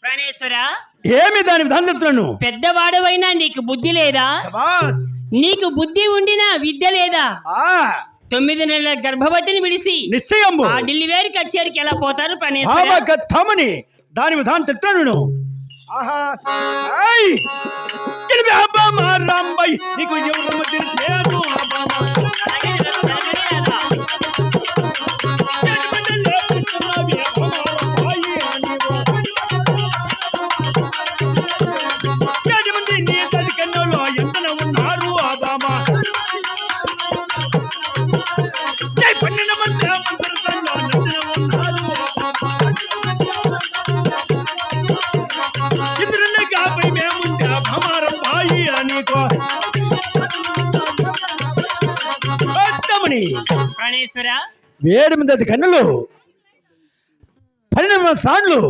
ప్రాణేశ్వర ఏమి దాని విధానం చెప్తున్నాను? పెద్దవాడవైనా నీకు బుద్ధి లేదా? నీకు బుద్ధి ఉండినా విద్య లేదా? 9 నెలల గర్భవతిని విడిసి నిశ్చయం ఆ ఢిల్లీవేరి కచేరికి ఎలా పోతారు ప్రాణేశ్వర? తమని దాని విధానం చెప్తున్నాను. నీకు ఎవరు తెలియదు ప్రాణేశ్వర 7 కన్నులు 12 సార్లు